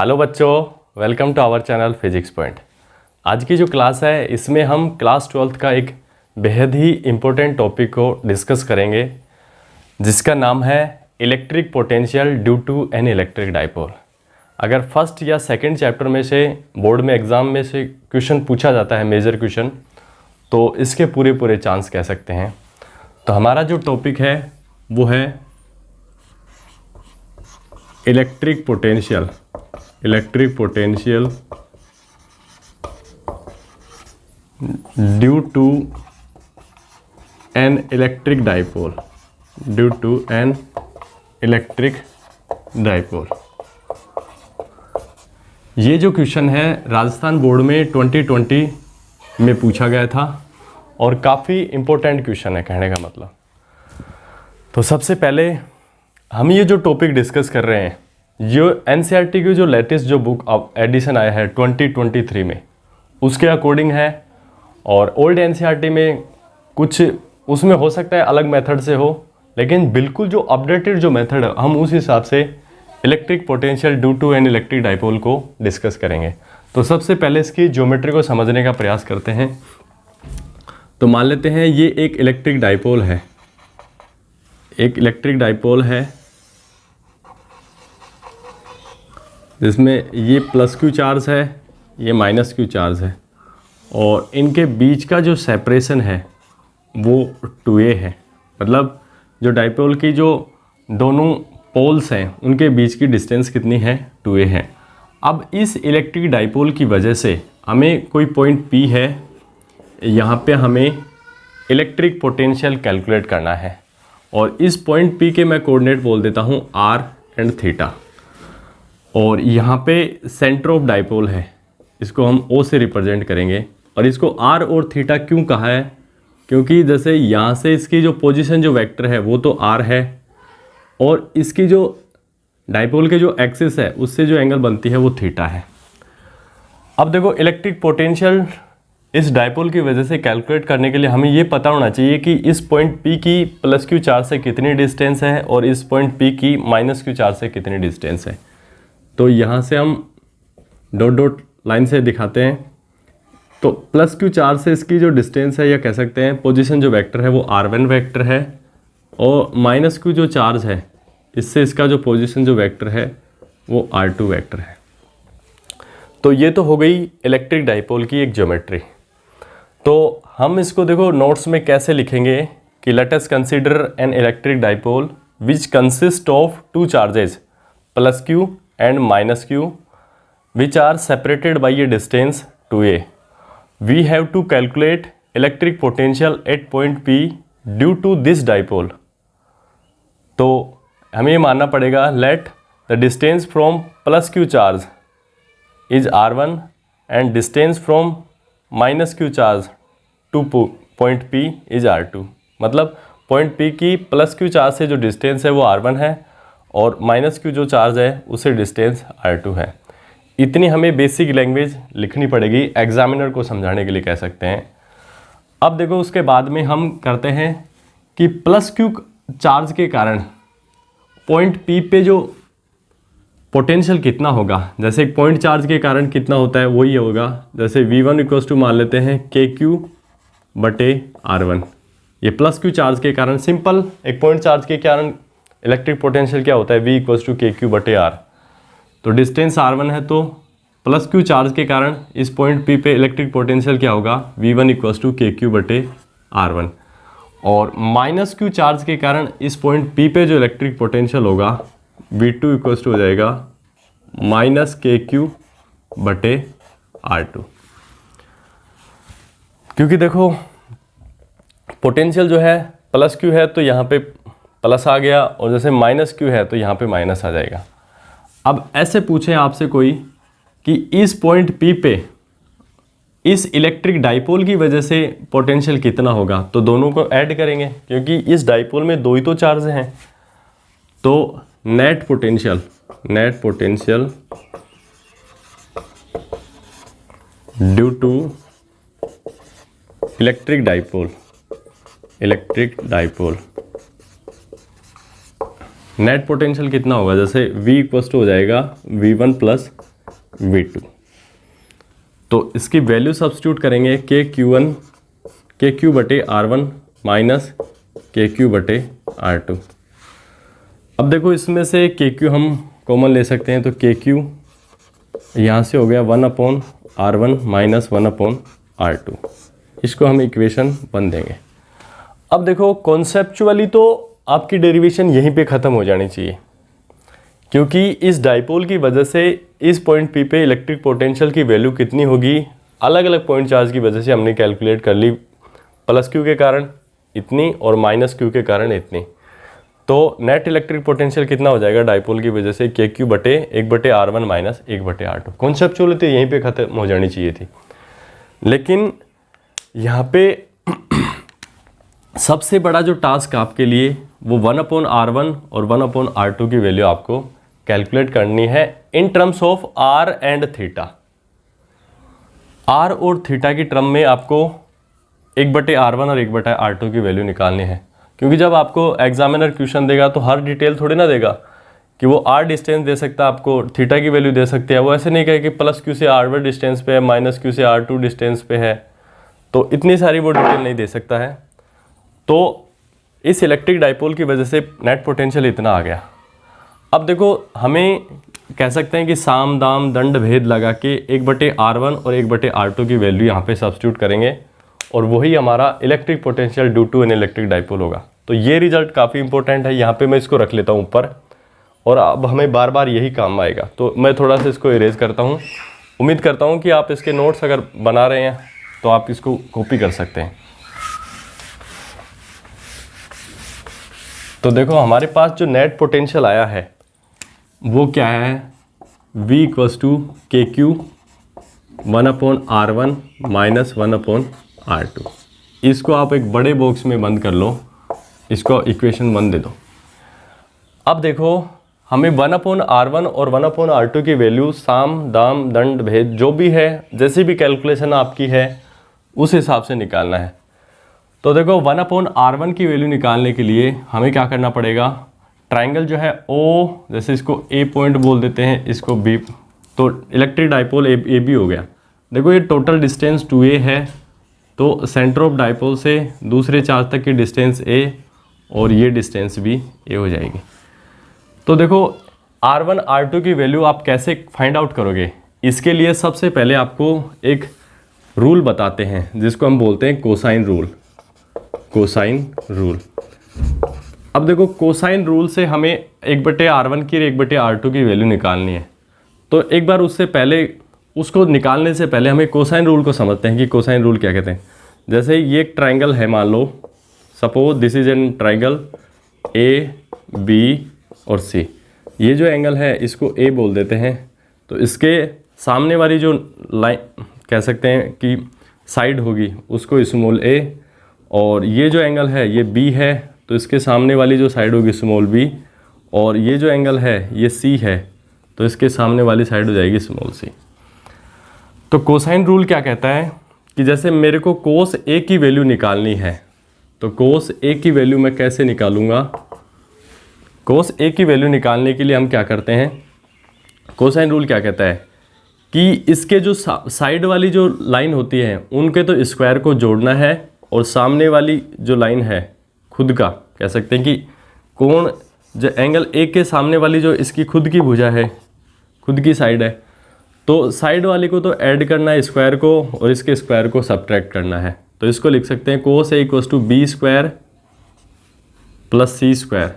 Hello बच्चों, welcome to our channel physics point. आज की जो क्लास है इसमें हम क्लास 12th का एक बेहद ही इम्पोर्टेंट टॉपिक को डिस्कस करेंगे जिसका नाम है electric potential due to an electric dipole. अगर फर्स्ट या सेकंड चैप्टर में से बोर्ड में एग्ज़ाम में से क्वेश्चन पूछा जाता है, मेजर क्वेश्चन, तो इसके पूरे चांस कह सकते हैं। तो हमारा जो टॉपिक है वो है electric potential due to an electric dipole. ये जो क्वेश्चन है राजस्थान बोर्ड में 2020 में पूछा गया था और काफ़ी इम्पोर्टेंट क्वेश्चन है कहने का मतलब। तो सबसे पहले हम ये जो टॉपिक डिस्कस कर रहे हैं, जो एनसीईआरटी की जो लेटेस्ट जो बुक एडिशन आया है 2023 में, उसके अकॉर्डिंग है। और ओल्ड एनसीईआरटी में कुछ उसमें हो सकता है अलग मेथड से हो, लेकिन बिल्कुल जो अपडेटेड जो मेथड है हम उस हिसाब से electric potential due to an electric dipole को डिस्कस करेंगे। तो सबसे पहले इसकी ज्योमेट्री को समझने का प्रयास करते हैं। तो मान लेते हैं ये एक इलेक्ट्रिक डाइपोल है, जिसमें ये प्लस क्यू चार्ज है, ये माइनस क्यू चार्ज है, और इनके बीच का जो सेपरेशन है वो 2a है। मतलब जो डाइपोल की जो दोनों पोल्स हैं उनके बीच की डिस्टेंस कितनी है, 2a है। अब इस इलेक्ट्रिक डाइपोल की वजह से हमें कोई पॉइंट P है, यहाँ पे हमें इलेक्ट्रिक पोटेंशियल कैलकुलेट करना है। और इस पॉइंट P के मैं कोऑर्डिनेट बोल देता हूँ r एंड थीटा। और यहाँ पे सेंटर ऑफ डाइपोल है, इसको हम O से रिप्रेजेंट करेंगे। और इसको R और थीटा क्यों कहा है, क्योंकि जैसे यहाँ से इसकी जो पोजीशन जो वेक्टर है वो तो R है, और इसकी जो डाइपोल के जो एक्सिस है उससे जो एंगल बनती है वो थीटा है। अब देखो, इलेक्ट्रिक पोटेंशियल इस डाइपोल की वजह से कैलकुलेट करने के लिए हमें ये पता होना चाहिए कि इस पॉइंट P की प्लस क्यू चार्ज से कितनी डिस्टेंस है और इस पॉइंट P की माइनस क्यू चार्ज से कितनी डिस्टेंस है। तो यहाँ से हम डॉट डॉट लाइन से दिखाते हैं। तो प्लस क्यू चार्ज से इसकी जो डिस्टेंस है, या कह सकते हैं पोजीशन जो वेक्टर है वो r1 वेक्टर है, और माइनस क्यू जो चार्ज है इससे इसका जो पोजीशन जो वेक्टर है वो r2 वेक्टर है। तो ये तो हो गई इलेक्ट्रिक डाइपोल की एक ज्योमेट्री। तो हम इसको देखो नोट्स में कैसे लिखेंगे कि let us consider N electric dipole which consist of two charges plus Q and minus Q which are separated by a distance 2a. We have to calculate electric potential at point P due to this dipole. तो हमें ये मानना पड़ेगा let the distance from plus q charge is r1 and distance from minus q charge to point P is r2। मतलब point P की plus q charge से जो distance है वो r1 है और माइनस q जो चार्ज है उससे डिस्टेंस r2 है। इतनी हमें बेसिक लैंग्वेज लिखनी पड़ेगी, एग्जामिनर को समझाने के लिए कह सकते हैं। अब देखो, उसके बाद में हम करते हैं कि प्लस क्यू चार्ज के कारण पॉइंट P पे जो पोटेंशियल कितना होगा। जैसे एक पॉइंट चार्ज के कारण कितना होता है वही होगा। जैसे V1 इक्वल्स टू मान लेते हैं KQ/R1। ये प्लस क्यू चार्ज के कारण, सिंपल एक पॉइंट चार्ज के कारण इलेक्ट्रिक पोटेंशियल क्या होता है, V इक्वल्स टू KQ/R। तो डिस्टेंस r1 है, तो प्लस क्यू चार्ज के कारण इस पॉइंट P पे इलेक्ट्रिक पोटेंशियल क्या होगा, V1 इक्वल्स टू KQ/R1। और माइनस क्यू चार्ज के कारण इस पॉइंट P पे जो इलेक्ट्रिक पोटेंशियल होगा V2 इक्वल्स टू हो जाएगा माइनस KQ/R2। क्योंकि देखो पोटेंशियल जो है प्लस क्यू है तो यहाँ पे प्लस आ गया, और जैसे माइनस क्यू है तो यहाँ पे माइनस आ जाएगा। अब ऐसे पूछें आपसे कोई कि इस पॉइंट P पे इस इलेक्ट्रिक डाइपोल की वजह से पोटेंशियल कितना होगा, तो दोनों को ऐड करेंगे क्योंकि इस डाइपोल में दो ही तो चार्ज हैं। तो net potential due to electric dipole net potential कितना होगा, जैसे V इक्वल्स टू हो जाएगा V1 प्लस V2। तो इसकी वैल्यू सब्स्टिट्यूट करेंगे KQ बटे R1 माइनस KQ बटे R2। अब देखो इसमें से KQ हम कॉमन ले सकते हैं, तो KQ यहाँ से हो गया 1/R1 माइनस 1/R2। इसको हम इक्वेशन 1 देंगे। अब देखो कॉन्सेप्चुअली तो आपकी डेरिवेशन यहीं पे ख़त्म हो जानी चाहिए, क्योंकि इस डाइपोल की वजह से इस पॉइंट P पे इलेक्ट्रिक पोटेंशियल की वैल्यू कितनी होगी, अलग अलग पॉइंट चार्ज की वजह से हमने कैलकुलेट कर ली। प्लस Q के कारण इतनी और माइनस Q के कारण इतनी। तो नेट इलेक्ट्रिक पोटेंशियल कितना हो जाएगा डाइपोल की वजह से, KQ बटे 1/R1 माइनस 1/R2। कॉन्सेप्चुअली तो यहीं पे ख़त्म हो जानी चाहिए थी, लेकिन यहाँ पे सबसे बड़ा जो टास्क आपके लिए वो 1/R1 और 1/R2 की वैल्यू आपको कैलकुलेट करनी है in terms of R and theta. R और थीटा की टर्म में आपको 1/R1 और 1/R2 की वैल्यू निकालनी है, क्योंकि जब आपको एग्जामिनर क्वेश्चन देगा तो हर डिटेल थोड़ी ना देगा कि वो R डिस्टेंस दे सकता है, आपको थीटा की वैल्यू दे सकते हैं। वो ऐसे नहीं कहे कि प्लस Q से R1 डिस्टेंस पे है, माइनस Q से R2 डिस्टेंस पे है, तो इतनी सारी वो डिटेल नहीं दे सकता है। तो इस इलेक्ट्रिक डाइपोल की वजह से नेट पोटेंशियल इतना आ गया। अब देखो हमें कह सकते हैं कि साम दाम दंड भेद लगा के 1/R1 और 1/R2 की वैल्यू यहाँ पे सब्स्टिट्यूट करेंगे और वही हमारा electric potential due to an electric dipole होगा। तो ये रिजल्ट काफ़ी इंपॉर्टेंट है, यहाँ पे मैं इसको रख लेता हूँ ऊपर, और अब हमें बार बार यही काम आएगा। तो मैं थोड़ा सा इसको इरेज करता हूँ। उम्मीद करता हूँ कि आप इसके नोट्स अगर बना रहे हैं तो आप इसको कॉपी कर सकते हैं। तो देखो हमारे पास जो नेट पोटेंशियल आया है वो क्या है, V = KQ 1/R1 minus 1/R2। इसको आप एक बड़े बॉक्स में बंद कर लो, इसको इक्वेशन 1 दे दो। अब देखो हमें 1/R1 और 1/R2 की वैल्यू साम दाम दंड भेद जो भी है, जैसी भी कैलकुलेशन आपकी है उस हिसाब से निकालना है। तो देखो 1/R1 की वैल्यू निकालने के लिए हमें क्या करना पड़ेगा, ट्राइंगल जो है O, जैसे इसको A पॉइंट बोल देते हैं, इसको B, तो इलेक्ट्रिक डाइपोल AB हो गया। देखो ये टोटल डिस्टेंस 2A है, तो सेंटर ऑफ डाइपोल से दूसरे चार्ज तक की डिस्टेंस A और ये डिस्टेंस भी A हो जाएगी। तो देखो R1 R2 की वैल्यू आप कैसे फाइंड आउट करोगे, इसके लिए सबसे पहले आपको एक रूल बताते हैं जिसको हम बोलते हैं कोसाइन रूल। Cosine rule. अब देखो कोसाइन रूल से हमें 1/R1 की और 1/R2 की वैल्यू निकालनी है। तो एक बार उससे पहले, उसको निकालने से पहले हमें कोसाइन रूल को समझते हैं कि कोसाइन रूल क्या कहते हैं। जैसे ये एक ट्राइंगल है, मान लो suppose this is an triangle AB और C। ये जो एंगल है इसको A बोल देते हैं। तो इसके सामने वाली जो लाइन कह सकते हैं कि साइड होगी उसको स्मॉल a, और ये जो एंगल है ये B है, तो इसके सामने वाली जो साइड होगी स्मॉल b, और ये जो एंगल है ये C है, तो इसके सामने वाली साइड हो जाएगी स्मॉल c। तो कोसाइन रूल क्या कहता है कि जैसे मेरे को कोस A की वैल्यू निकालनी है, तो कोस A की वैल्यू मैं कैसे निकालूंगा। कोस A की वैल्यू निकालने के लिए हम क्या करते हैं, कोसाइन रूल क्या कहता है कि इसके जो साइड वाली जो लाइन होती है उनके तो स्क्वायर को जोड़ना है, और सामने वाली जो लाइन है खुद का कह सकते हैं कि कोण जो एंगल A के सामने वाली जो इसकी खुद की भुजा है, खुद की साइड है, तो साइड वाली को तो ऐड करना है स्क्वायर को, और इसके स्क्वायर को सब्ट्रैक्ट करना है। तो इसको लिख सकते हैं कोस A = B² + C²।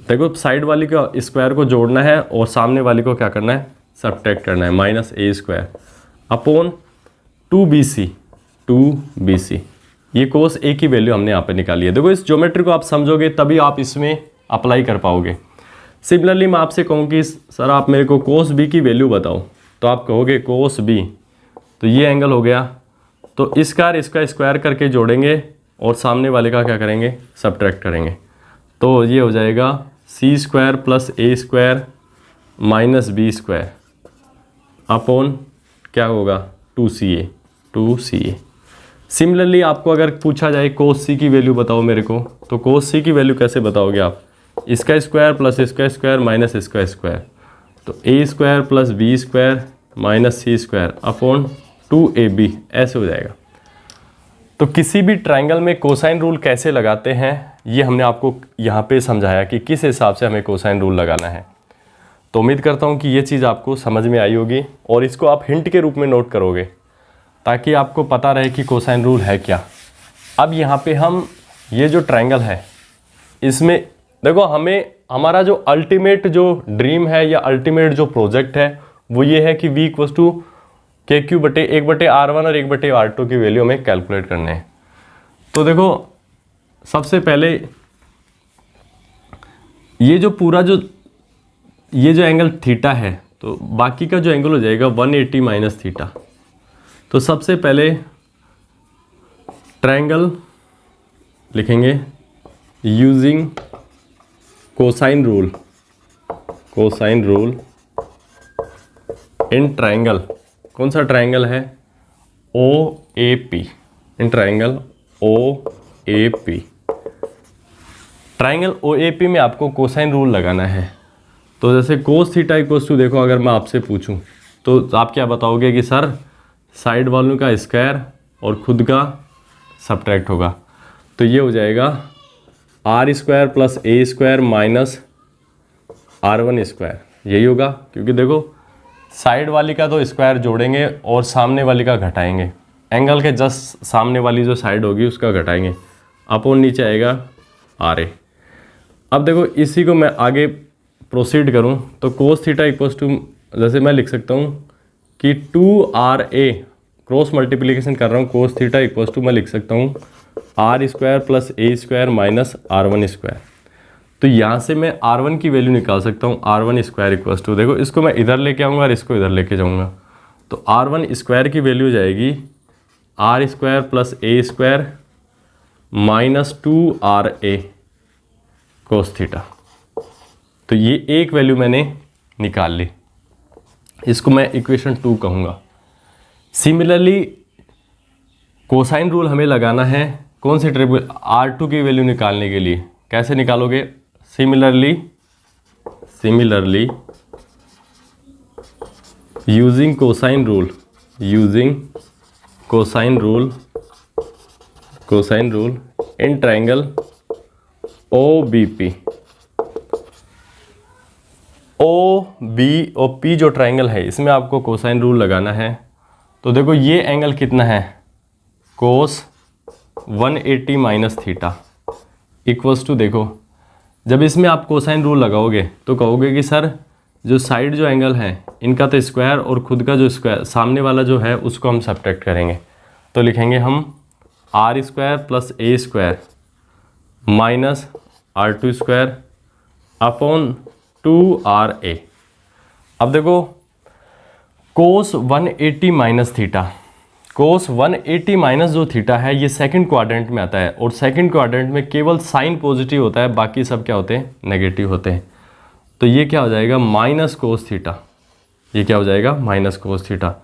देखो साइड वाली को स्क्वायर को जोड़ना है और सामने वाली को क्या करना है, सब्ट्रैक्ट करना है, -A² अपॉन 2BC। ये कोस A की वैल्यू हमने यहाँ पे निकाली है। देखो इस ज्योमेट्री को आप समझोगे तभी आप इसमें अप्लाई कर पाओगे। सिमिलरली मैं आपसे कहूँ कि सर आप मेरे को कोस B की वैल्यू बताओ, तो आप कहोगे कोस B, तो ये एंगल हो गया, तो इसका स्क्वायर करके जोड़ेंगे और सामने वाले का क्या करेंगे, सब्ट्रैक्ट करेंगे। तो ये हो जाएगा C² + A² - B² अपॉन क्या होगा 2CA। सिमिलरली आपको अगर पूछा जाए कोस C की वैल्यू बताओ मेरे को, तो कोस C की वैल्यू कैसे बताओगे आप, इसका स्क्वायर + इसका स्क्वायर - इसका स्क्वायर। तो A square plus B square minus C square upon 2ab ऐसे हो जाएगा। तो किसी भी ट्रायंगल में कोसाइन रूल कैसे लगाते हैं ये हमने आपको यहाँ पे समझाया कि किस हिसाब से हमें कोसाइन रूल लगाना है। तो उम्मीद करता हूँ कि ये चीज़ आपको समझ में आई होगी और इसको आप हिंट के रूप में नोट करोगे ताकि आपको पता रहे कि कोसाइन रूल है क्या। अब यहाँ पे हम ये जो ट्रायंगल है इसमें देखो हमें हमारा जो अल्टीमेट जो ड्रीम है या अल्टीमेट जो प्रोजेक्ट है वो ये है कि v इक्वल्स टू के क्यू बटे 1/r1 और 1/r2 की वैल्यू हमें कैलकुलेट करने हैं। तो देखो सबसे पहले ये जो पूरा ये जो एंगल थीटा है तो बाकी का जो एंगल हो जाएगा 180 माइनस थीटा। तो सबसे पहले ट्रायंगल लिखेंगे using cosine rule in triangle. कौन सा ट्रायंगल है? OAP। In triangle OAP। Triangle OAP में आपको कोसाइन रूल लगाना है। तो जैसे कोस थीटा इक्वल्स टू देखो अगर मैं आपसे पूछूं तो आप क्या बताओगे कि सर साइड वालों का स्क्वायर और खुद का सब्ट्रैक्ट होगा। तो ये हो जाएगा r square plus a square minus r1 square. यही होगा क्योंकि देखो साइड वाली का तो स्क्वायर जोड़ेंगे और सामने वाली का घटाएंगे, एंगल के जस्ट सामने वाली जो साइड होगी उसका घटाएंगे, अपॉन नीचे आएगा RA। अब देखो इसी को मैं आगे प्रोसीड करूं तो कोस थीटा इक्वल्स टू जैसे मैं लिख सकता हूं कि 2RA क्रॉस मल्टीप्लिकेशन कर रहा हूं, कोस थीटा इक्वल्स टू मैं लिख सकता हूं r square plus a square minus r1 square. तो यहाँ से मैं r1 की वैल्यू निकाल सकता हूँ r1 स्क्वायर इक्वल्स टू देखो इसको मैं इधर लेके आऊँगा और इसको इधर लेके जाऊँगा तो r1 स्क्वायर की वैल्यू हो जाएगी r square plus a square minus 2RA cos theta. तो ये एक वैल्यू मैंने निकाल ली, इसको मैं इक्वेशन 2 कहूँगा। सिमिलरली कोसाइन रूल हमें लगाना है कौन से ट्रिपल R2 की वैल्यू निकालने के लिए। कैसे निकालोगे? Similarly using cosine rule in triangle OBP। OBOP जो ट्रायंगल है इसमें आपको कोसाइन रूल लगाना है। तो देखो ये एंगल कितना है? कोस 180 माइनस थीटा इक्वल्स टू देखो जब इसमें आप कोसाइन रूल लगाओगे तो कहोगे कि सर जो साइड जो एंगल है इनका तो स्क्वायर और खुद का जो स्क्वायर सामने वाला जो है उसको हम सब्ट्रैक्ट करेंगे। तो लिखेंगे हम r square plus a square minus r2 square upon 2RA। अब देखो कोस 180 माइनस थीटा, कोस 180 माइनस जो थीटा है ये सेकंड क्वाड्रेंट में आता है और सेकंड क्वाड्रेंट में केवल साइन पॉजिटिव होता है, बाकी सब क्या होते हैं? नेगेटिव होते हैं। तो ये क्या हो जाएगा? Minus cos theta. ये क्या हो जाएगा? Minus cos theta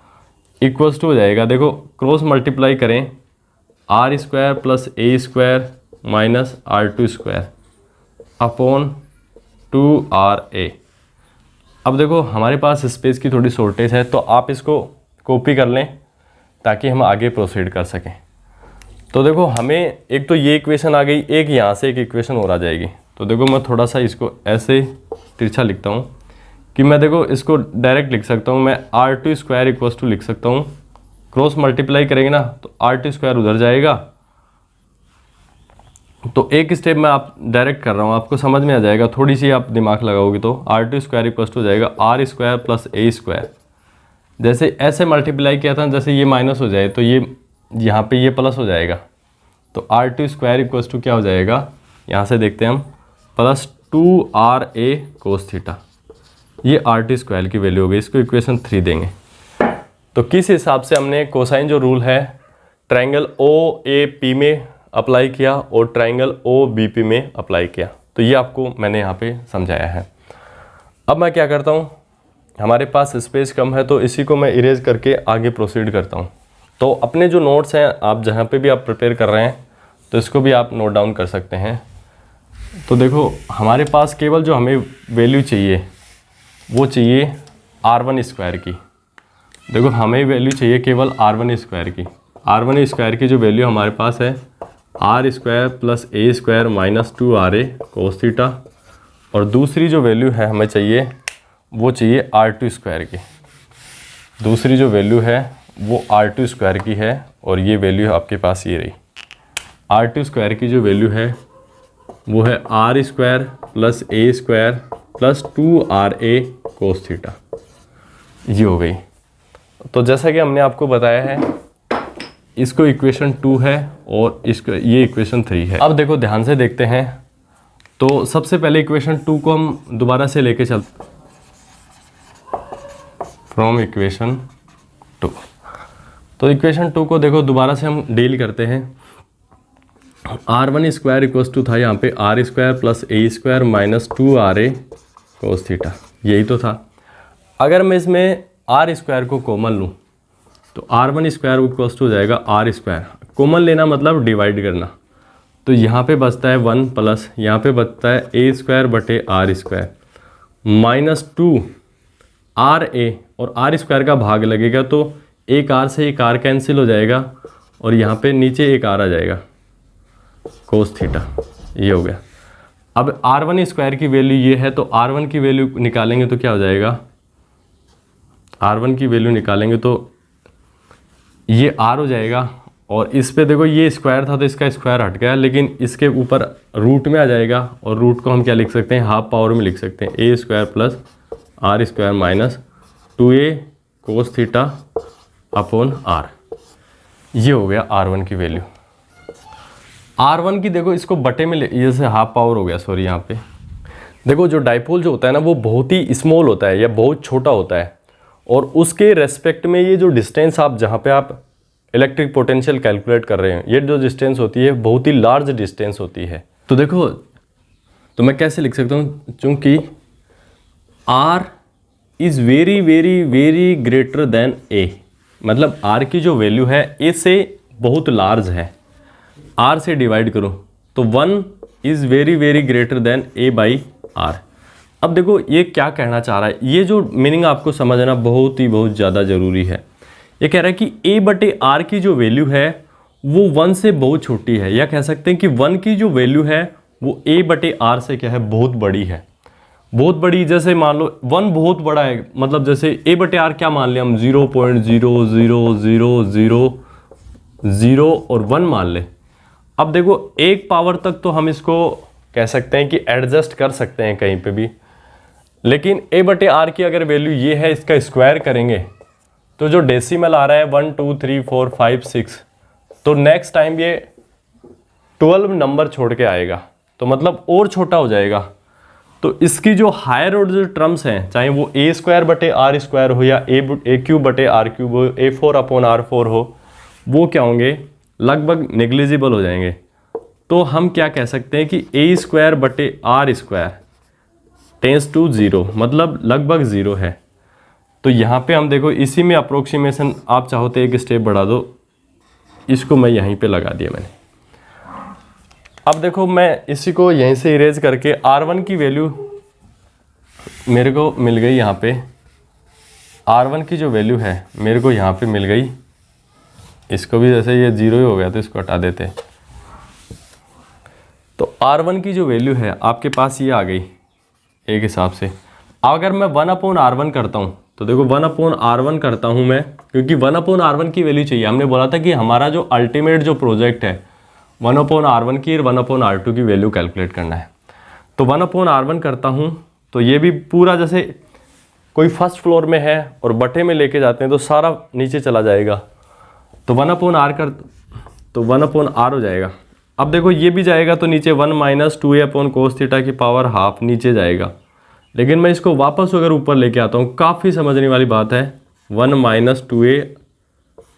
equals to हो जाएगा देखो क्रॉस मल्टीप्लाई करें r square plus a square minus r2 square upon 2RA। अब देखो हमारे पास स्पेस की थोड़ी शॉर्टेज है तो आप इसको कॉपी कर लें ताकि हम आगे प्रोसीड कर सकें। तो देखो हमें एक तो ये इक्वेशन आ गई, एक यहाँ से एक इक्वेशन और आ जाएगी। तो देखो मैं थोड़ा सा इसको ऐसे तिरछा लिखता हूँ कि मैं देखो इसको डायरेक्ट लिख सकता हूँ, मैं r2 स्क्वायर इक्वल्स टू लिख सकता हूँ, क्रॉस मल्टीप्लाई करेंगे ना तो r2 स्क्वायर उधर जाएगा। तो एक स्टेप मैं आप डायरेक्ट कर रहा हूँ, आपको समझ में आ जाएगा, थोड़ी सी आप दिमाग लगाओगे तो r2 स्क्वायर इक्वल्स टू हो जाएगा r square plus a square. जैसे ऐसे मल्टीप्लाई किया था जैसे ये माइनस हो जाए तो ये यहाँ पे ये प्लस हो जाएगा। तो r2 स्क्वायर इक्वल्स टू क्या हो जाएगा? यहाँ से देखते हैं हम प्लस 2RA कोस थीटा। ये r2 स्क्वायर की वैल्यू हो गई, इसको इक्वेशन 3 देंगे। तो किस हिसाब से हमने कोसाइन जो रूल है ट्रायंगल OAP में अप्लाई किया और ट्रायंगल OBP में अप्लाई किया, तो ये आपको मैंने यहाँ पे समझाया है। अब मैं क्या करता हूँ, हमारे पास स्पेस कम है तो इसी को मैं इरेज करके आगे प्रोसीड करता हूँ। तो अपने जो नोट्स हैं आप जहाँ पे भी आप प्रिपेयर कर रहे हैं तो इसको भी आप नोट डाउन कर सकते हैं। तो देखो हमारे पास केवल जो हमें वैल्यू चाहिए वो चाहिए R1 स्क्वायर की। देखो हमें वैल्यू चाहिए केवल R1 स्क्वायर की। R1 स्क्वायर की जो वैल्यू हमारे पास है R square plus A square minus 2RA cos theta, और दूसरी जो वैल्यू है हमें चाहिए वो चाहिए R2 स्क्वायर की। दूसरी जो वैल्यू है वो R2 स्क्वायर की है, और ये वैल्यू आपके पास ये रही। R2 स्क्वायर की जो वैल्यू है वो है R square plus A square plus 2RA cos theta, ये हो गई। तो जैसा कि हमने आपको बताया है, इसको इक्वेशन 2 है और इसको ये इक्वेशन 3 है। अब देखो ध्यान से देखते हैं। तो सबसे पहले इक्वेशन 2 को हम दोबारा से लेके चलते फ्रॉम इक्वेशन 2। तो इक्वेशन 2 को देखो दोबारा से हम डील करते हैं। R1 स्क्वायर इक्वल्स टू था यहाँ पे R square plus A square minus 2RA cos theta, यही तो था। अगर मैं इसमें R स्क्वायर को कॉमन लूँ तो R1 स्क्वायर इक्वल्स टू हो जाएगा R स्क्वायर। कॉमन लेना मतलब डिवाइड करना, तो यहाँ पे बचता है 1 प्लस यहाँ पे बचता है ए स्क्वायर बटे R स्क्वायर माइनस 2RA, और R स्क्वायर का भाग लगेगा तो एक R से एक R कैंसिल हो जाएगा, और यहाँ पे नीचे एक R आ जाएगा कोस थीटा, ये हो गया। अब R1 स्क्वायर की वैल्यू ये है, तो R1 की वैल्यू निकालेंगे तो क्या हो जाएगा, R1 की वैल्यू निकालेंगे तो ये R हो जाएगा, और इस पे देखो ये स्क्वायर था तो इसका स्क्वायर हट गया, लेकिन इसके ऊपर रूट में आ जाएगा, और रूट को हम क्या लिख सकते हैं, हाफ पावर में लिख सकते हैं, A square plus R square minus 2A cos theta upon R, ये हो गया R1 की वैल्यू। R1 की देखो इसको बटे में जैसे हाफ पावर हो गया, सॉरी यहाँ पे देखो जो डाइपोल जो होता है ना वो बहुत ही स्मॉल होता है या बहुत छोटा होता है, और उसके रेस्पेक्ट में ये जो डिस्टेंस आप जहाँ पे आप इलेक्ट्रिक पोटेंशियल कैलकुलेट कर रहे हैं, ये जो डिस्टेंस होती है बहुत ही लार्ज डिस्टेंस होती है। तो देखो तो मैं कैसे लिख सकता हूँ, चूँकि R is very very very greater than A, मतलब R की जो वैल्यू है A से बहुत लार्ज है, R से डिवाइड करो तो 1 is very very greater than A by R। अब देखो ये क्या कहना चाह रहा है, ये जो मीनिंग आपको समझना बहुत ज़्यादा ज़रूरी है। ये कह रहा है कि A बटे R की जो वैल्यू है वो 1 से बहुत छोटी है, या कह सकते हैं कि 1 की जो वैल्यू है वो A बटे R से क्या है, बहुत बड़ी है, बहुत बड़ी। जैसे मान लो 1 बहुत बड़ा है, मतलब जैसे A बटे R क्या मान लें हम, 0.00000 और 1 मान लें। अब देखो एक पावर तक तो हम इसको कह सकते हैं कि एडजस्ट कर सकते हैं कहीं पे भी, लेकिन A बटे R की अगर वैल्यू ये है, इसका स्क्वायर करेंगे तो जो डेसिमल आ रहा है 1 2 3 4 5 6, तो नेक्स्ट टाइम ये 12 नंबर छोड़ के आएगा, तो मतलब और छोटा हो जाएगा। तो इसकी जो हायर ऑर्डर जो टर्म्स हैं, चाहे वो A स्क्वायर बटे R स्क्वायर हो या ए क्यूब बटे R क्यूब हो, A4 अपॉन R4 हो, वो क्या होंगे, लगभग नेग्लिजिबल हो जाएंगे। तो हम क्या कह सकते हैं कि A स्क्वायर बटे R स्क्वायर टेंस टू 0, मतलब लगभग 0 है। तो यहाँ पे हम देखो इसी में अप्रोक्सीमेशन, आप चाहो तो एक स्टेप बढ़ा दो, इसको मैं यहीं पे लगा दिया मैंने। अब देखो मैं इसी को यहीं से इरेज करके R1 की वैल्यू मेरे को मिल गई, यहाँ पे R1 की जो वैल्यू है मेरे को यहाँ पे मिल गई। इसको भी जैसे ये 0 ही हो गया तो इसको हटा देते हैं। तो R1 की जो वैल्यू है आपके पास ये आ गई एक हिसाब से। अगर मैं 1 अपॉन R1 करता हूँ तो देखो 1 अपॉन R1 करता हूँ मैं, क्योंकि 1 अपॉन R1 की वैल्यू चाहिए। हमने बोला था कि हमारा जो अल्टीमेट जो प्रोजेक्ट है 1 अपॉन R1 की और 1 अपॉन R2 की वैल्यू कैलकुलेट करना है। तो 1 अपॉन R1 करता हूँ तो ये भी पूरा जैसे कोई फर्स्ट फ्लोर में है और बटे में लेके जाते हैं तो सारा नीचे चला जाएगा। तो 1 अपॉन R हो जाएगा। अब देखो ये भी जाएगा तो नीचे 1 minus 2A upon cos theta की पावर हाफ नीचे जाएगा। लेकिन मैं इसको वापस अगर ऊपर लेके आता हूँ, काफ़ी समझने वाली बात है, 1 minus 2A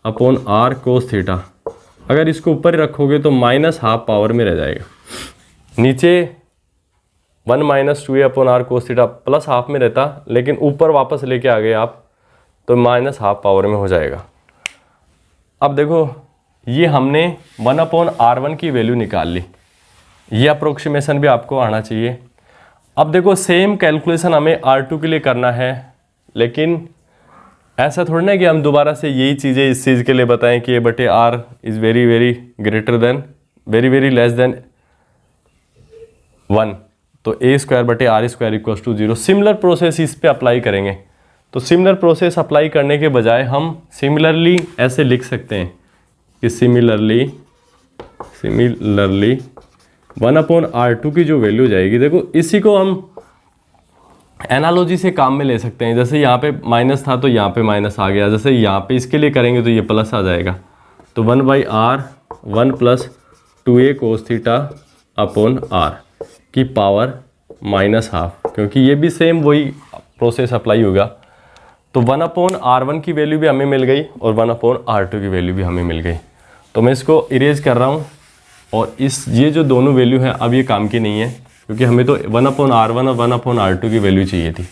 upon R cos theta, अगर इसको ऊपर ही रखोगे तो माइनस हाफ पावर में रह जाएगा। नीचे 1 minus 2A upon R cos theta plus half में रहता, लेकिन ऊपर वापस लेके आ गए आप तो माइनस हाफ पावर में हो जाएगा। अब देखो ये हमने 1 अपॉन R1 की वैल्यू निकाल ली, ये अप्रोक्सीमेशन भी आपको आना चाहिए। अब देखो सेम कैलकुलेशन हमें R2 के लिए करना है, लेकिन ऐसा थोड़ा ना कि हम दोबारा से यही चीज़ें इस चीज़ के लिए बताएं कि A/R is very very greater than very very less than 1, तो A²/R² equals to 0। Similar process इस पे अप्लाई करेंगे। तो सिमिलर प्रोसेस अप्लाई करने के बजाय हम सिमिलरली ऐसे लिख सकते हैं कि सिमिलरली 1/R2 की जो वैल्यू जाएगी, देखो इसी को हम एनालॉजी से काम में ले सकते हैं। जैसे यहाँ पे माइनस था तो यहाँ पे माइनस आ गया, जैसे यहाँ पे इसके लिए करेंगे तो ये प्लस आ जाएगा। तो 1/R 1 + 2a cos θ/R की पावर -½ क्योंकि ये भी सेम वही प्रोसेस अप्लाई होगा। तो 1/R1 की वैल्यू भी हमें मिल गई और 1/R2 की वैल्यू भी हमें मिल गई। तो मैं इसको इरेज कर रहा हूँ और ये जो दोनों वैल्यू हैं अब ये काम की नहीं है, क्योंकि हमें तो 1/R1 और 1/R2 की वैल्यू चाहिए थी।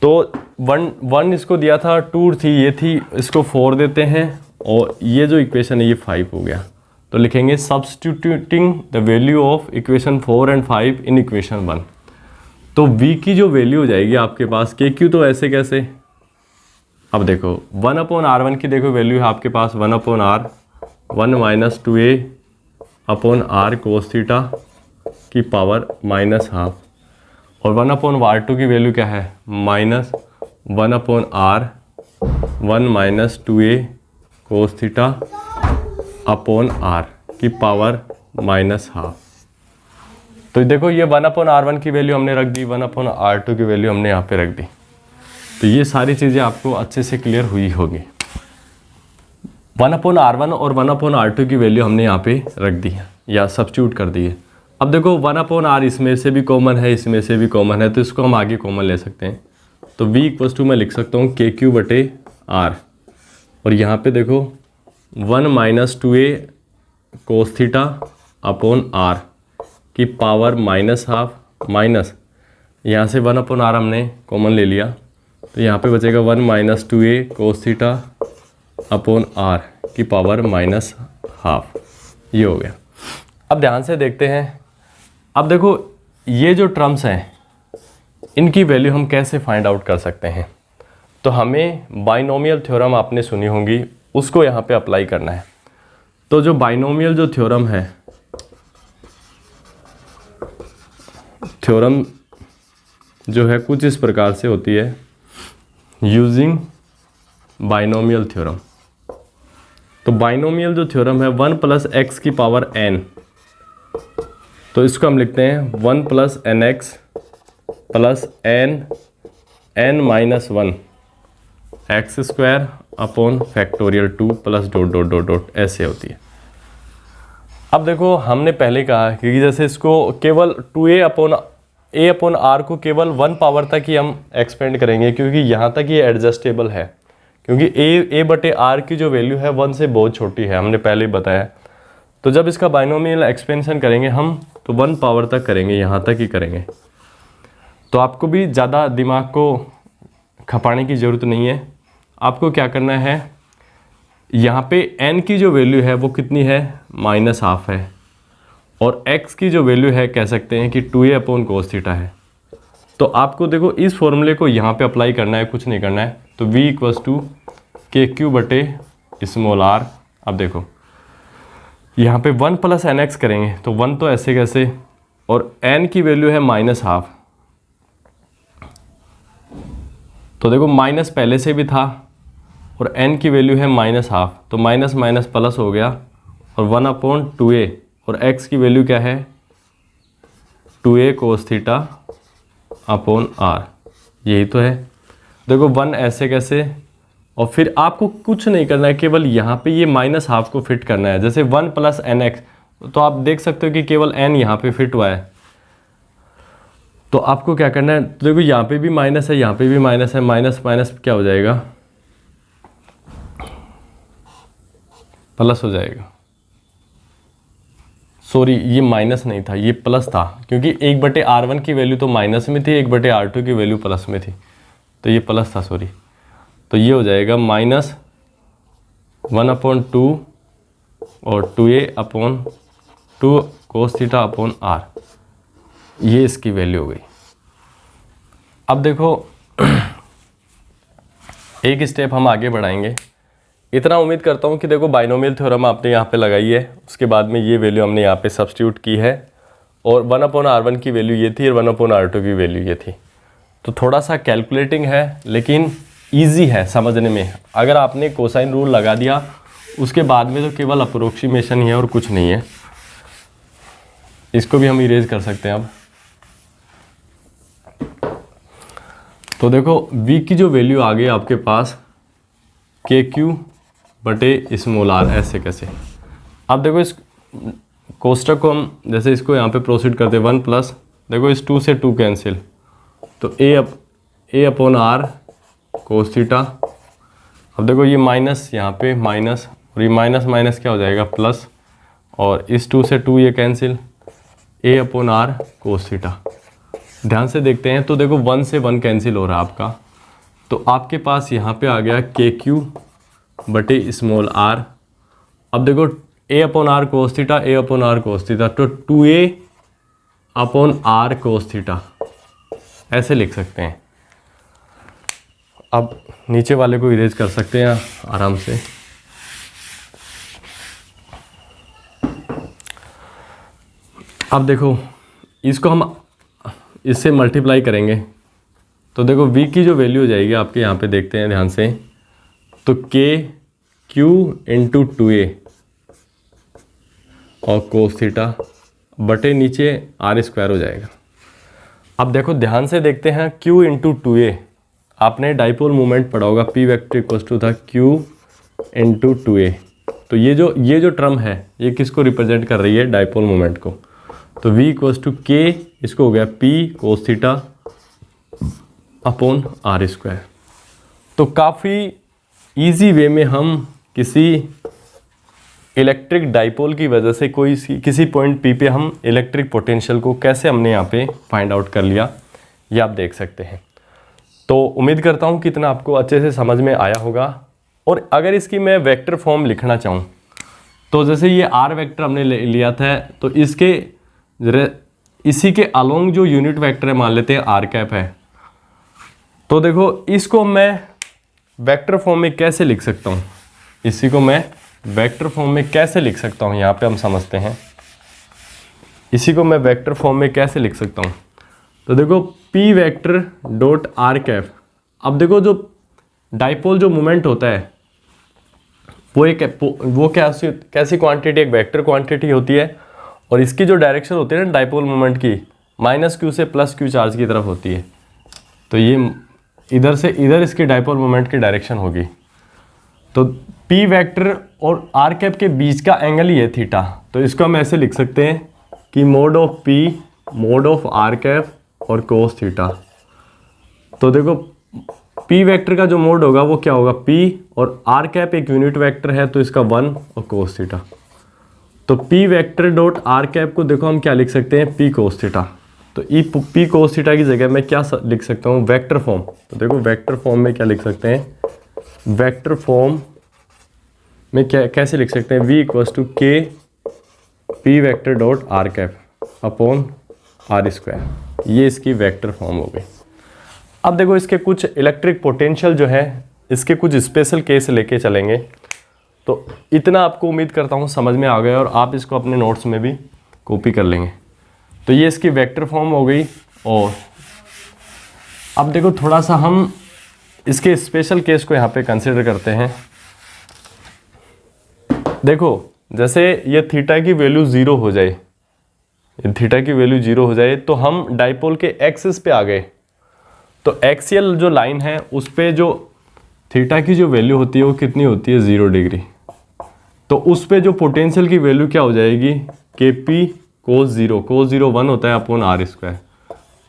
तो 1 इसको दिया था, 2 थी ये थी, इसको 4 देते हैं और ये जो इक्वेशन है ये 5 हो गया। तो लिखेंगे substituting the value of equation 4 and 5 in equation 1। तो v की जो वैल्यू हो जाएगी आपके पास KQ, तो ऐसे कैसे, अब देखो 1/R1 की देखो वैल्यू है आपके पास 1/R 1 - 2a/R cos θ की पावर -½ और 1/R2 की वैल्यू क्या है -1/R 1 - 2a cos θ/R की पावर -½ तो देखो ये 1/R1 की वैल्यू हमने रख दी, 1/R2 की वैल्यू हमने यहाँ पे रख दी। तो ये सारी चीज़ें आपको अच्छे से क्लियर हुई होगी। 1/R1 और 1/R2 की वैल्यू हमने यहाँ पे रख दी है या सब्स्टिट्यूट कर दी है। अब देखो 1/R इसमें से भी कॉमन है, इसमें से भी कॉमन है, तो इसको हम आगे कॉमन ले सकते हैं। तो v = मैं लिख सकता हूँ KQ/R और यहाँ पे देखो 1 - 2a cos θ/R की पावर -½ माइनस यहाँ से 1/R हमने कॉमन ले लिया, तो यहाँ पे बचेगा 1 - 2a cos θ/R की पावर -½ ये हो गया। अब ध्यान से देखते हैं। अब देखो ये जो टर्म्स हैं इनकी वैल्यू हम कैसे फाइंड आउट कर सकते हैं। तो हमें बाइनोमियल थ्योरम आपने सुनी होंगी, उसको यहाँ पे अप्लाई करना है। तो जो बाइनोमियल जो थ्योरम है, थ्योरम जो है कुछ इस प्रकार से होती है, यूजिंग बाइनोमियल थ्योरम। तो बाइनोमियल जो थ्योरम है 1 + x की पावर n, तो इसको हम लिखते हैं 1 + nx + n -1 x² / 2 +... ऐसे होती है। अब देखो हमने पहले कहा कि जैसे इसको केवल 2a/R को केवल 1 पावर तक ही हम एक्सपेंड करेंगे, क्योंकि यहाँ तक ये एडजस्टेबल है, क्योंकि a/R की जो वैल्यू है 1 से बहुत छोटी है, हमने पहले ही बताया। तो जब इसका बाइनोमियल एक्सपेंशन करेंगे हम तो 1 पावर तक करेंगे, यहाँ तक ही करेंगे। तो आपको भी ज़्यादा दिमाग को खपाने की ज़रूरत नहीं है। आपको क्या करना है, यहाँ पे n की जो वैल्यू है वो कितनी है -½ है, और x की जो वैल्यू है कह सकते हैं कि 2a/cos θ है। तो आपको देखो इस फॉर्मूले को यहाँ पे अप्लाई करना है, कुछ नहीं करना है। तो v = KQ/r। अब देखो यहाँ पे 1 + nx करेंगे तो 1 तो ऐसे कैसे, और n की वैल्यू है -½ तो देखो माइनस पहले से भी था और n की वैल्यू है -½ तो माइनस माइनस प्लस हो गया, और 1/2a और x की वैल्यू क्या है 2a cos θ/R, यही तो है। देखो 1 ऐसे कैसे, और फिर आपको कुछ नहीं करना है, केवल यहाँ पे ये -½ को फिट करना है। जैसे 1 + nx, तो आप देख सकते हो कि केवल n यहाँ पे फिट हुआ है। तो आपको क्या करना है, तो देखो यहाँ पे भी माइनस है, यहाँ पे भी माइनस है, माइनस माइनस क्या हो जाएगा, प्लस हो जाएगा। सॉरी ये माइनस नहीं था, ये प्लस था, क्योंकि 1/R1 की वैल्यू तो माइनस में थी, 1/R2 की वैल्यू प्लस में थी, तो ये प्लस था, सॉरी। तो ये हो जाएगा -1/2 और 2a/2 cos θ/R ये इसकी वैल्यू हो गई। अब देखो एक स्टेप हम आगे बढ़ाएंगे। इतना उम्मीद करता हूँ कि देखो बाइनोमियल थ्योरम आपने यहाँ पे लगाई है, उसके बाद में ये वैल्यू हमने यहाँ पे सब्स्टिट्यूट की है और 1/r1 की वैल्यू ये थी और 1/r2 की वैल्यू ये थी। तो थोड़ा सा कैलकुलेटिंग है लेकिन ईजी है समझने में। अगर आपने कोसाइन रूल लगा दिया उसके बाद में तो केवल अप्रोक्सीमेशन ही है और कुछ नहीं है। इसको भी हम इरेज कर सकते हैं अब। तो देखो v की जो वैल्यू आ गई आपके पास KQ/r ऐसे कैसे। अब देखो इस कोष्टक को हम जैसे इसको यहाँ पे प्रोसीड करते 1 प्लस, देखो इस 2 से 2 कैंसिल, तो a/r cos थीटा। अब देखो ये माइनस यहाँ पे माइनस और ये माइनस माइनस क्या हो जाएगा प्लस, और इस 2 से 2 ये कैंसिल, a/r cos थीटा। ध्यान से देखते हैं तो देखो 1 से 1 कैंसिल हो रहा है आपका, तो आपके पास यहाँ पे आ गया KQ/r। अब देखो a/r cos theta, a/r cos theta, तो 2a/r cos थीटा ऐसे लिख सकते हैं। अब नीचे वाले को इरेज कर सकते हैं आराम से। अब देखो इसको हम इससे मल्टीप्लाई करेंगे तो देखो v की जो वैल्यू हो जाएगी आपके यहाँ पे देखते हैं ध्यान से, तो KQ × 2a और cos थीटा बटे नीचे r² हो जाएगा। अब देखो ध्यान से देखते हैं Q × 2a, आपने डाइपोल मोमेंट पढ़ा होगा, P वेक्टर इक्वल्स टू था Q × 2a। तो ये जो टर्म है ये किसको रिप्रेजेंट कर रही है, डाइपोल मोमेंट को। तो v इक्वल्स टू K, इसको हो गया P cos theta upon r²। तो काफ़ी इजी वे में हम किसी इलेक्ट्रिक डाइपोल की वजह से किसी पॉइंट P पे हम इलेक्ट्रिक पोटेंशियल को कैसे हमने यहाँ पे फाइंड आउट कर लिया, ये आप देख सकते हैं। तो उम्मीद करता हूँ कि इतना आपको अच्छे से समझ में आया होगा। और अगर इसकी मैं वेक्टर फॉर्म लिखना चाहूँ तो जैसे ये r वेक्टर हमने लिया था, तो इसी के अलोंग जो यूनिट वेक्टर है मान लेते हैं r कैप है, तो देखो इसको मैं वेक्टर फॉर्म में कैसे लिख सकता हूँ, इसी को मैं वेक्टर फॉर्म में कैसे लिख सकता हूँ, यहाँ पे हम समझते हैं इसी को मैं वेक्टर फॉर्म में कैसे लिख सकता हूँ। तो देखो p vector dot r cap. अब देखो जो डाइपोल जो मोमेंट होता है वो कैसी क्वांटिटी, एक वेक्टर क्वांटिटी होती है, और इसकी जो डायरेक्शन होती है ना डाइपोल मोमेंट की, -q से +q चार्ज की तरफ होती है। तो ये इधर से इधर इसकी डाइपोल मोमेंट की डायरेक्शन होगी। तो p वेक्टर और r कैप के बीच का एंगल ही है थीटा, तो इसको हम ऐसे लिख सकते हैं कि mode of p mode of r cap और cos थीटा। तो देखो p वेक्टर का जो मोड होगा वो क्या होगा, p, और r कैप एक यूनिट वेक्टर है तो इसका 1 और cos थीटा। तो p vector dot r cap को देखो हम क्या लिख सकते हैं, p cos थीटा। तो p cos थीटा की जगह मैं क्या लिख सकता हूँ, वेक्टर फॉर्म। तो देखो वेक्टर फॉर्म में क्या लिख सकते हैं, वेक्टर फॉर्म में कैसे लिख सकते हैं, v equals to k p vector dot r cap upon r²। ये इसकी वेक्टर फॉर्म हो गई। अब देखो इसके कुछ इलेक्ट्रिक पोटेंशियल जो है इसके कुछ स्पेशल केस लेके चलेंगे। तो इतना आपको उम्मीद करता हूँ समझ में आ गया और आप इसको अपने नोट्स में भी कॉपी कर लेंगे। तो ये इसकी वेक्टर फॉर्म हो गई। और अब देखो थोड़ा सा हम इसके स्पेशल केस को यहाँ पे कंसिडर करते हैं। देखो जैसे ये थीटा की वैल्यू 0 हो जाए, थीटा की वैल्यू 0 हो जाए तो हम डाइपोल के एक्सिस पे आ गए। तो एक्सियल जो लाइन है उस पे जो थीटा की जो वैल्यू होती है वो कितनी होती है, 0 डिग्री। तो उस पे जो पोटेंशियल की वैल्यू क्या हो जाएगी, KP cos 0 1 होता है अपॉन r²।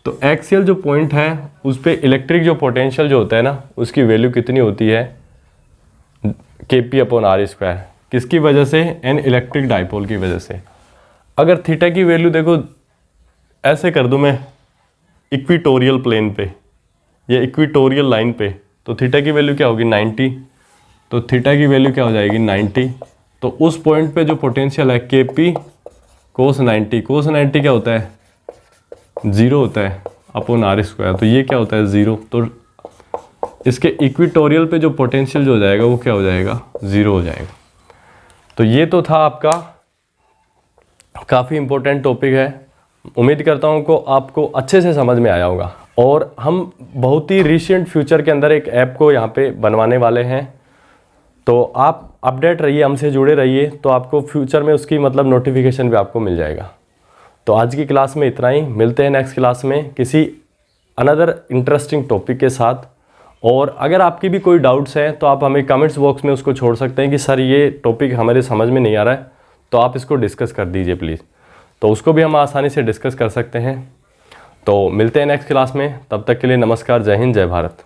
तो एक्सियल जो पॉइंट है उस पे इलेक्ट्रिक जो पोटेंशियल जो होता है ना उसकी वैल्यू कितनी होती है, KP अपॉन r²। किसकी वजह से, एन इलेक्ट्रिक डाइपोल की वजह से। अगर थीटा की वैल्यू देखो ऐसे कर दूं मैं इक्विटोरियल प्लेन पे या इक्विटोरियल लाइन पे, तो थीटा की वैल्यू क्या होगी, 90। तो थीटा की वैल्यू क्या हो जाएगी, 90। तो उस पॉइंट पे जो पोटेंशियल है KP cos 90 क्या होता है, 0 होता है अपॉन आर स्क्वायर, तो ये क्या होता है 0। तो इसके इक्वेटोरियल पे जो पोटेंशियल जो हो जाएगा वो क्या हो जाएगा 0 हो जाएगा। तो ये तो था आपका काफ़ी इम्पोर्टेंट टॉपिक है। उम्मीद करता हूँ को आपको अच्छे से समझ में आया होगा। और हम बहुत ही रिसेंट फ्यूचर के अंदर एक ऐप को यहाँ पे बनवाने वाले हैं, तो आप अपडेट रहिए, हमसे जुड़े रहिए, तो आपको फ्यूचर में उसकी मतलब नोटिफिकेशन भी आपको मिल जाएगा। तो आज की क्लास में इतना ही, मिलते हैं नेक्स्ट क्लास में किसी अनदर इंटरेस्टिंग टॉपिक के साथ। और अगर आपकी भी कोई डाउट्स हैं तो आप हमें कमेंट्स बॉक्स में उसको छोड़ सकते हैं कि सर ये टॉपिक हमारे समझ में नहीं आ रहा है, तो आप इसको डिस्कस कर दीजिए प्लीज़, तो उसको भी हम आसानी से डिस्कस कर सकते हैं। तो मिलते हैं नेक्स्ट क्लास में, तब तक के लिए नमस्कार, जय हिंद, जय भारत।